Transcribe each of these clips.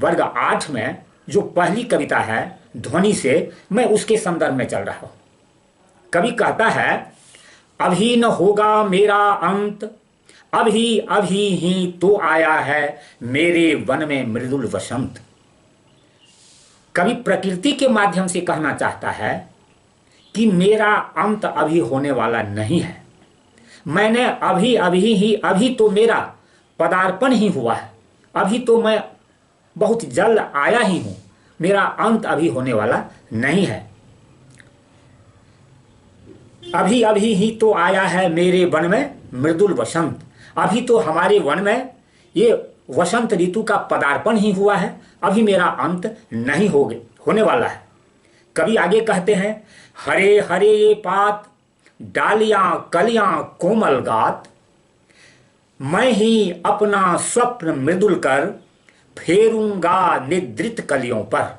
वर्ग 8 में जो पहली कविता है ध्वनि से, मैं उसके संदर्भ में चल रहा हूं। कवि कहता है, अभी न होगा मेरा अंत, अभी अभी ही तो आया है मेरे वन में मृदुल वसंत। कवि प्रकृति के माध्यम से कहना चाहता है कि मेरा अंत अभी होने वाला नहीं है। मैंने अभी अभी ही, अभी तो मेरा पदार्पण ही हुआ है, अभी तो मैं बहुत जल्द आया ही हूं, मेरा अंत अभी होने वाला नहीं है। अभी अभी ही तो आया है मेरे वन में मृदुल वसंत, अभी तो हमारे वन में ये वसंत ऋतु का पदार्पण ही हुआ है, अभी मेरा अंत नहीं होने वाला है। कवि आगे कहते हैं, हरे हरे ये पात डालियां कलियां कोमल गात, मैं ही अपना स्वप्न मृदुल कर फेरूंगा निद्रित कलियों पर,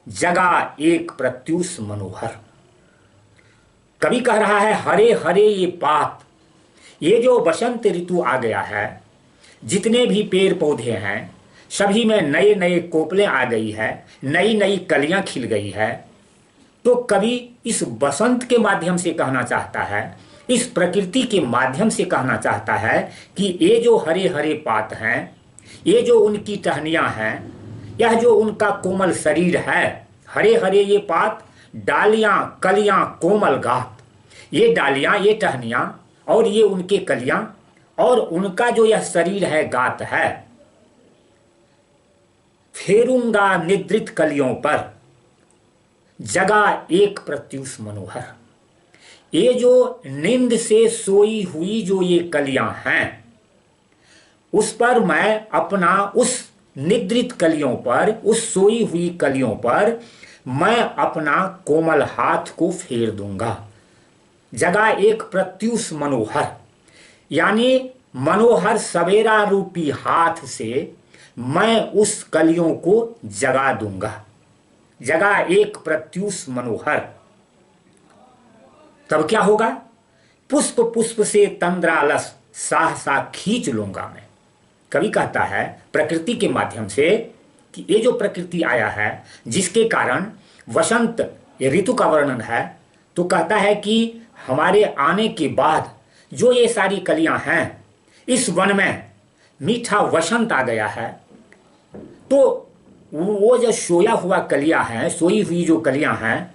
जगा एक प्रत्युष मनोहर। कवि कह रहा है, हरे हरे ये पात, ये जो बसंत ऋतु आ गया है, जितने भी पेड़ पौधे हैं सभी में नए नए कोपलें आ गई है, नई नई कलियां खिल गई है। तो कवि इस बसंत के माध्यम से कहना चाहता है, इस प्रकृति के माध्यम से कहना चाहता है कि ये जो हरे हरे पात हैं, ये जो उनकी टहनियां हैं, यह जो उनका कोमल शरीर है, हरे हरे ये पात डालियां कलियां कोमल गात, ये डालियां ये टहनियां और ये उनके कलियां और उनका जो यह शरीर है गात है, फेरूंगा निद्रित कलियों पर, जगा एक प्रत्युष मनोहर। ये जो नींद से सोई हुई जो ये कलियां हैं, उस पर मैं अपना उस निद्रित कलियों पर, उस सोई हुई कलियों पर मैं अपना कोमल हाथ को फेर दूंगा। जगा एक प्रत्युष मनोहर, यानी मनोहर सवेरा रूपी हाथ से मैं उस कलियों को जगा दूंगा। जगा एक प्रत्युष मनोहर, तब क्या होगा? पुष्प पुष्प से तंद्रालस सहसा खींच लूंगा मैं। कवि कहता है प्रकृति के माध्यम से कि ये जो प्रकृति आया है, जिसके कारण वसंत ऋतु का वर्णन है, तो कहता है कि हमारे आने के बाद जो ये सारी कलियां हैं, इस वन में मीठा वसंत आ गया है। तो वो जो सोया हुआ कलियां हैं, सोई हुई जो कलियां हैं,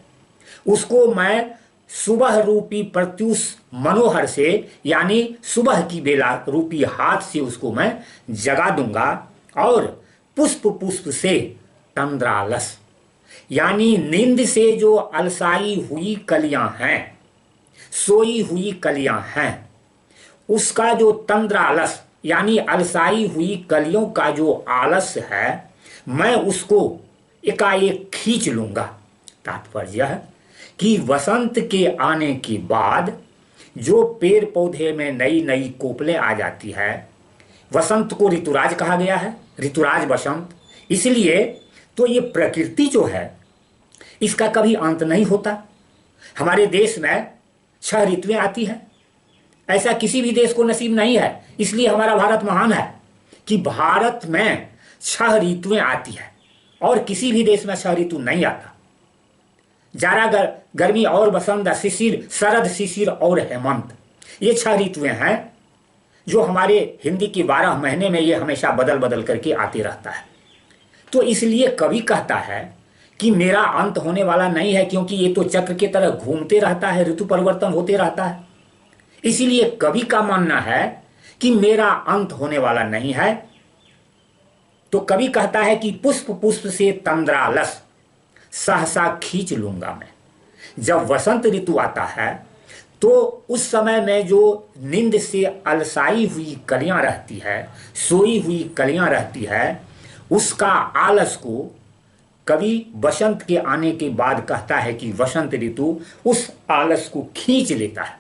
उसको मैं सुबह रूपी प्रत्युष मनोहर से, यानी सुबह की बेला रूपी हाथ से उसको मैं जगा दूंगा। और पुष्प पुष्प से तंद्रालस, यानी नींद से जो अलसाई हुई कलियां हैं, सोई हुई कलियां हैं, उसका जो तंद्रालस यानी अलसाई हुई कलियों का जो आलस है, मैं उसको एकाएक खींच लूंगा। तात्पर्य है कि वसंत के आने के बाद जो पेड़ पौधे में नई नई कोपलें आ जाती है, वसंत को ऋतुराज कहा गया है, ऋतुराज बसंत। इसलिए तो ये प्रकृति जो है इसका कभी अंत नहीं होता। हमारे देश में 6 ऋतुएं आती है, ऐसा किसी भी देश को नसीब नहीं है। इसलिए हमारा भारत महान है कि भारत में 6 ऋतुएं आती है और किसी भी देश में 6 ऋतु नहीं आता। जाड़ा गर्मी और बसंत, शिशिर शरद, शिशिर और हेमंत, ये 6 ऋतुएं हैं जो हमारे हिंदी के 12 महीने में ये हमेशा बदल बदल करके आते रहता है। तो इसलिए कवि कहता है कि मेरा अंत होने वाला नहीं है, क्योंकि ये तो चक्र की तरह घूमते रहता है, ऋतु परिवर्तन होते रहता है। इसीलिए कवि का मानना है कि मेरा अंत होने वाला नहीं है। तो कवि कहता है कि पुष्प पुष्प से तंद्रालस सहसा खींच लूंगा मैं। जब वसंत ऋतु आता है तो उस समय में जो नींद से अलसाई हुई कलियां रहती है, सोई हुई कलियां रहती है, उसका आलस को कवि बसंत के आने के बाद कहता है कि वसंत ऋतु उस आलस को खींच लेता है।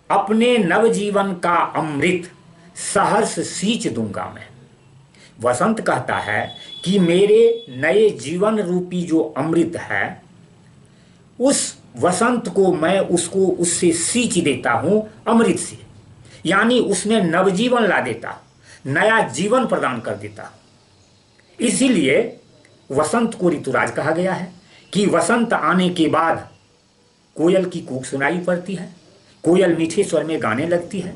अपने नवजीवन का अमृत सहर्ष सींच दूंगा मैं। वसंत कहता है कि मेरे नए जीवन रूपी जो अमृत है, उस वसंत को मैं उसको उससे सींच देता हूं, अमृत से, यानी उसमें नवजीवन ला देता, नया जीवन प्रदान कर देता। इसीलिए वसंत को ऋतुराज कहा गया है कि वसंत आने के बाद कोयल की कूक सुनाई पड़ती है, कोयल मीठे स्वर में गाने लगती है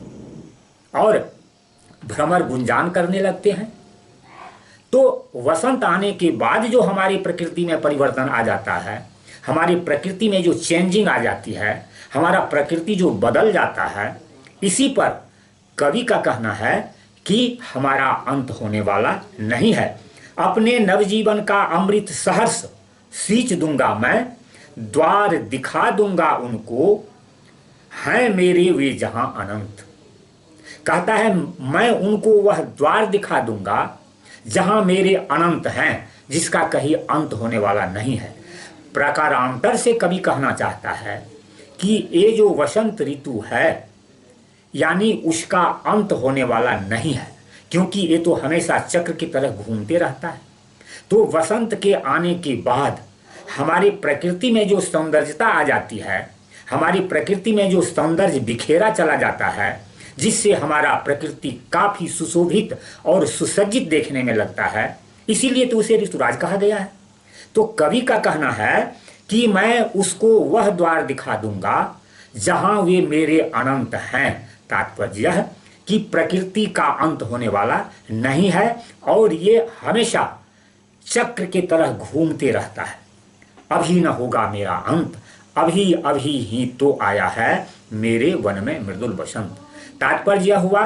और भ्रमर गुंजान करने लगते हैं। तो वसंत आने के बाद जो हमारी प्रकृति में परिवर्तन आ जाता है, हमारी प्रकृति में जो चेंजिंग आ जाती है, हमारा प्रकृति जो बदल जाता है, इसी पर कवि का कहना है कि हमारा अंत होने वाला नहीं है। अपने नवजीवन का अमृत सहर्ष सींच दूंगा मैं, द्वार दिखा दूंगा उनको, हैं मेरे वे जहां अनंत। कहता है मैं उनको वह द्वार दिखा दूंगा जहां मेरे अनंत हैं, जिसका कहीं अंत होने वाला नहीं है। प्रकारांतर से कवि कहना चाहता है कि ये जो वसंत ऋतु है यानी उसका अंत होने वाला नहीं है, क्योंकि ये तो हमेशा चक्र की तरह घूमते रहता है। तो वसंत के आने के बाद हमारी प्रकृति में जो सौंदर्यता आ जाती है, हमारी प्रकृति में जो सौंदर्य बिखेरा चला जाता है, जिससे हमारा प्रकृति काफी सुशोभित और सुसज्जित देखने में लगता है, इसीलिए तो उसे ऋतुराज कहा गया है। तो कवि का कहना है कि मैं उसको वह द्वार दिखा दूंगा जहां वे मेरे अनंत हैं। तात्पर्य यह कि प्रकृति का अंत होने वाला नहीं है और ये हमेशा चक्र की तरह घूमते रहता है। अभी न होगा मेरा अंत, अभी अभी ही तो आया है मेरे वन में मृदुल बसंत। तात्पर्य यह हुआ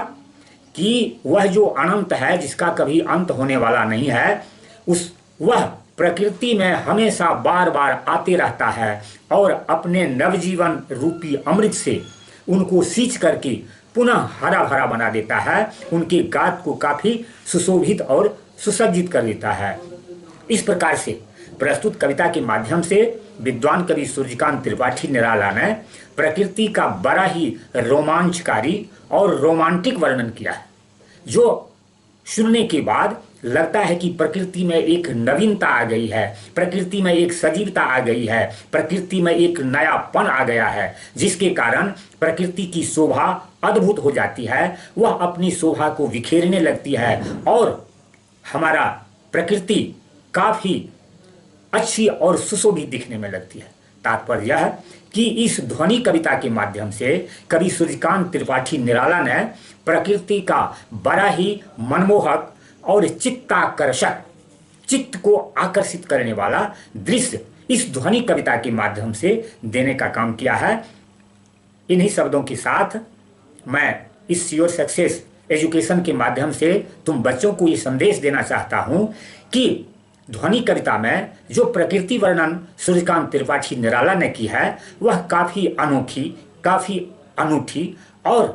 कि वह जो अनंत है, जिसका कभी अंत होने वाला नहीं है, वह प्रकृति में हमेशा बार बार आते रहता है और अपने नवजीवन रूपी अमृत से उनको सींच करके पुनः हरा भरा बना देता है, उनके गात को काफी सुशोभित और सुसज्जित कर देता है। इस प्रकार से प्रस्तुत कविता के माध्यम से विद्वान कवि सूर्यकांत त्रिपाठी निराला ने प्रकृति का बड़ा ही रोमांचकारी और रोमांटिक वर्णन किया है, जो सुनने के बाद लगता है कि प्रकृति में एक नवीनता आ गई है, प्रकृति में एक सजीवता आ गई है, प्रकृति में एक नयापन आ गया है, जिसके कारण प्रकृति की शोभा अद्भुत हो जाती है। वह अपनी शोभा को बिखेरने लगती है और हमारा प्रकृति काफी अच्छी और सुशोभित दिखने में लगती है। तात्पर्य यह कि इस ध्वनि कविता के माध्यम से कवि सूर्यकांत त्रिपाठी निराला ने प्रकृति का बड़ा ही मनमोहक और चित्ताकर्षक, चित्त को आकर्षित करने वाला दृश्य इस ध्वनि कविता के माध्यम से देने का काम किया है। इन्हीं शब्दों के साथ मैं इस श्योर सक्सेस एजुकेशन के माध्यम से तुम बच्चों को ये संदेश देना चाहता हूं कि ध्वनि कविता में जो प्रकृति वर्णन सूर्यकांत त्रिपाठी निराला ने की है, वह काफी अनोखी, काफी अनूठी और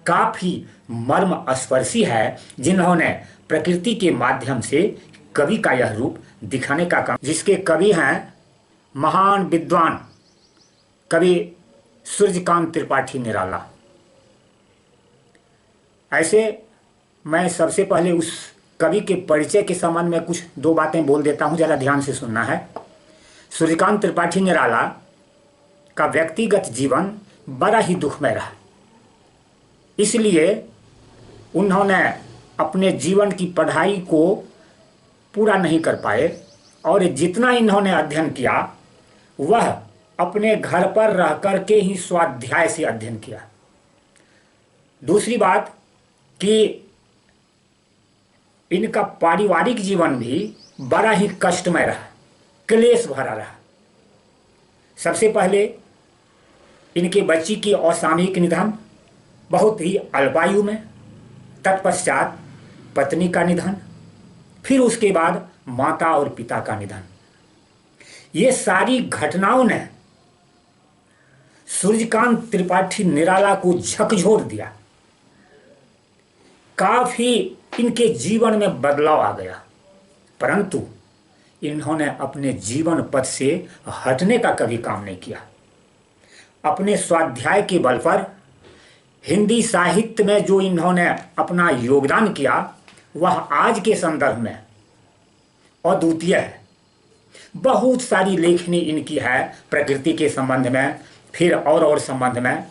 काफी मर्म स्पर्शी है, जिन्होंने प्रकृति के माध्यम से कवि का यह रूप दिखाने का काम, जिसके कवि हैं महान विद्वान कवि सूर्यकांत त्रिपाठी निराला। ऐसे मैं सबसे पहले उस कवि के परिचय के संबंध में कुछ दो बातें बोल देता हूं, जरा ध्यान से सुनना है। सूर्यकांत त्रिपाठी निराला का व्यक्तिगत जीवन बड़ा ही दुखमय रहा, इसलिए उन्होंने अपने जीवन की पढ़ाई को पूरा नहीं कर पाए और जितना इन्होंने अध्ययन किया वह अपने घर पर रह कर के ही स्वाध्याय से अध्ययन किया। दूसरी बात कि इनका पारिवारिक जीवन भी बड़ा ही कष्टमय रहा, क्लेश भरा रहा। सबसे पहले इनके बच्ची की असामयिक निधन बहुत ही अल्पायु में, तत्पश्चात पत्नी का निधन, फिर उसके बाद माता और पिता का निधन। ये सारी घटनाओं ने सूर्यकांत त्रिपाठी निराला को झकझोर दिया, काफी इनके जीवन में बदलाव आ गया, परंतु इन्होंने अपने जीवन पथ से हटने का कभी काम नहीं किया। अपने स्वाध्याय के बल पर हिंदी साहित्य में जो इन्होंने अपना योगदान किया वह आज के संदर्भ में अद्वितीय है। बहुत सारी लेखनी इनकी है प्रकृति के संबंध में, फिर और संबंध में,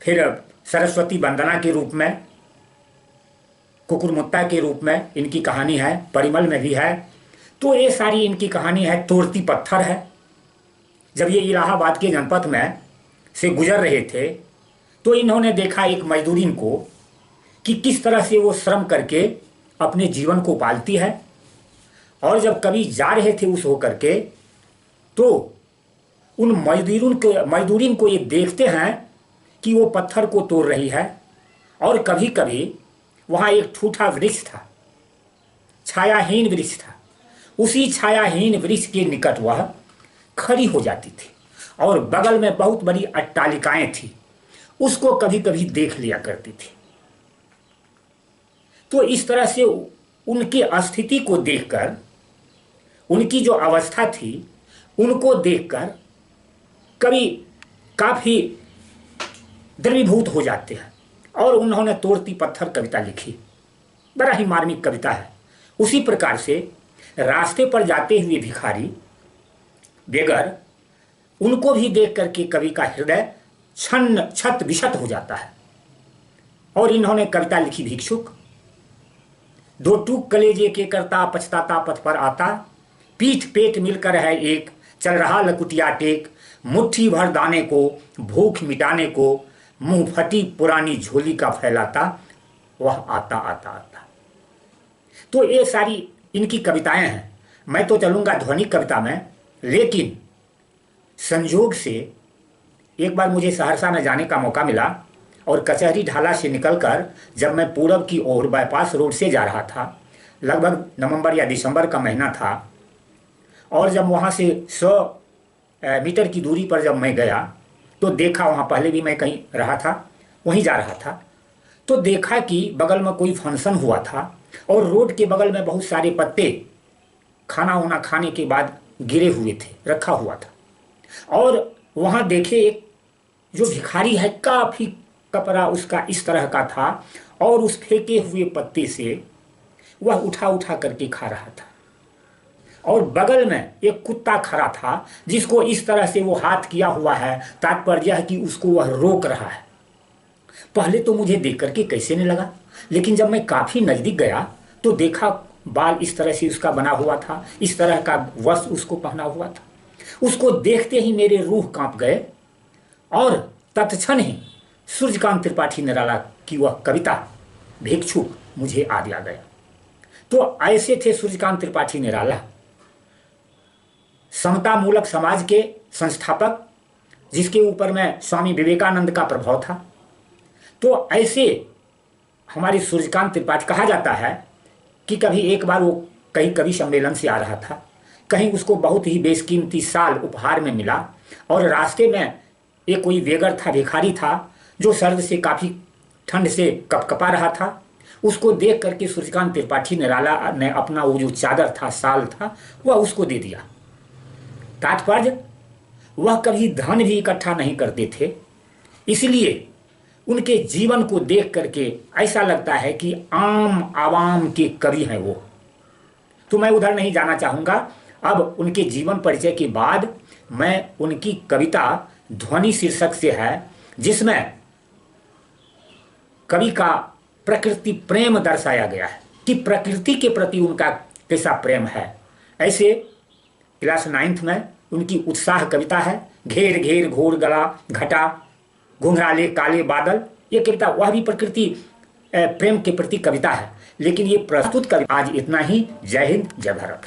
फिर सरस्वती वंदना के रूप में कुकुरमुत्ता के रूप में इनकी कहानी है, परिमल में भी है। तो ये सारी इनकी कहानी है। तोड़ती पत्थर है। जब ये इलाहाबाद के जनपद में से गुजर रहे थे तो इन्होंने देखा एक मजदूरिन को कि किस तरह से वो श्रम करके अपने जीवन को पालती है। और जब कभी जा रहे थे उस होकर के तो उन मजदूरिन को ये देखते हैं कि वो पत्थर को तोड़ रही है। और कभी कभी वहाँ एक ठूठा वृक्ष था, छायाहीन वृक्ष था। उसी छायाहीन वृक्ष के निकट वह खड़ी हो जाती थी और बगल में बहुत बड़ी अट्टालिकाएं थी, उसको कभी कभी देख लिया करती थी। तो इस तरह से उनकी स्थिति को देखकर, उनकी जो अवस्था थी उनको देखकर कभी काफी द्रवीभूत हो जाते हैं। और उन्होंने तोड़ती पत्थर कविता लिखी, बड़ा ही मार्मिक कविता है। उसी प्रकार से रास्ते पर जाते हुए भिखारी बेगर, उनको भी देख करके कवि का हृदय छन्न छत विशत हो जाता है। और इन्होंने कविता लिखी भिक्षुक। दो टूक कलेजे के करता पछताता पथ पर आता, पीठ पेट मिलकर है एक, चल रहा लकुटिया टेक, मुट्ठी भर दाने को भूख मिटाने को, मुंह फटी पुरानी झोली का फैलाता, वह आता आता आता। तो ये सारी इनकी कविताएं हैं। मैं तो चलूंगा ध्वनिक कविता में, लेकिन संयोग से एक बार मुझे सहरसा में जाने का मौका मिला और कचहरी ढाला से निकलकर जब मैं पूरब की ओर बाईपास रोड से जा रहा था, लगभग नवंबर या दिसंबर का महीना था, और जब वहाँ से 100 मीटर की दूरी पर जब मैं गया तो देखा, वहाँ पहले भी मैं कहीं रहा था, वहीं जा रहा था, तो देखा कि बगल में कोई फंक्शन हुआ था और रोड के बगल में बहुत सारे पत्ते खाना वाना खाने के बाद गिरे हुए थे, रखा हुआ था। और वहाँ देखे एक जो भिखारी है, काफ़ी कपड़ा उसका इस तरह का था और उस फेंके हुए पत्ते से वह उठा उठा करके खा रहा था। और बगल में एक कुत्ता खड़ा था जिसको इस तरह से वो हाथ किया हुआ है, तात्पर्य है कि उसको वह रोक रहा है। पहले तो मुझे देख करके कैसे नहीं लगा, लेकिन जब मैं काफ़ी नज़दीक गया तो देखा बाल इस तरह से उसका बना हुआ था, इस तरह का वस्त्र उसको पहना हुआ था। उसको देखते ही मेरे रूह कांप गए और तत्क्षण ही सूर्यकांत त्रिपाठी निराला की वह कविता भिक्षुक मुझे याद आ गया। तो ऐसे थे सूर्यकांत त्रिपाठी निराला, समता मूलक समाज के संस्थापक, जिसके ऊपर में स्वामी विवेकानंद का प्रभाव था। तो ऐसे हमारे सूर्यकांत त्रिपाठी, कहा जाता है कि कभी एक बार वो कहीं कवि सम्मेलन से आ रहा था, कहीं उसको बहुत ही बेशकीमती शाल उपहार में मिला और रास्ते में एक कोई बेगर था, भिखारी था, जो सर्द से काफ़ी ठंड से कपकपा रहा था। उसको देख करके सूर्यकांत त्रिपाठी निराला ने अपना वो जो चादर था, शाल था, वह उसको दे दिया। तात्पर्य, वह कभी धन भी इकट्ठा नहीं करते थे, इसलिए उनके जीवन को देख करके ऐसा लगता है कि आम आवाम के कवि हैं वो। तो मैं उधर नहीं जाना चाहूँगा। अब उनके जीवन परिचय के बाद मैं उनकी कविता ध्वनि शीर्षक से है, जिसमें कवि का प्रकृति प्रेम दर्शाया गया है कि प्रकृति के प्रति उनका कैसा प्रेम है। ऐसे क्लास 9th में उनकी उत्साह कविता है, घेर घेर घोर गला घटा घुंघराले काले बादल। ये कविता वह भी प्रकृति प्रेम के प्रति कविता है। लेकिन ये प्रस्तुत कविता आज इतना ही। जय हिंद, जय भारत।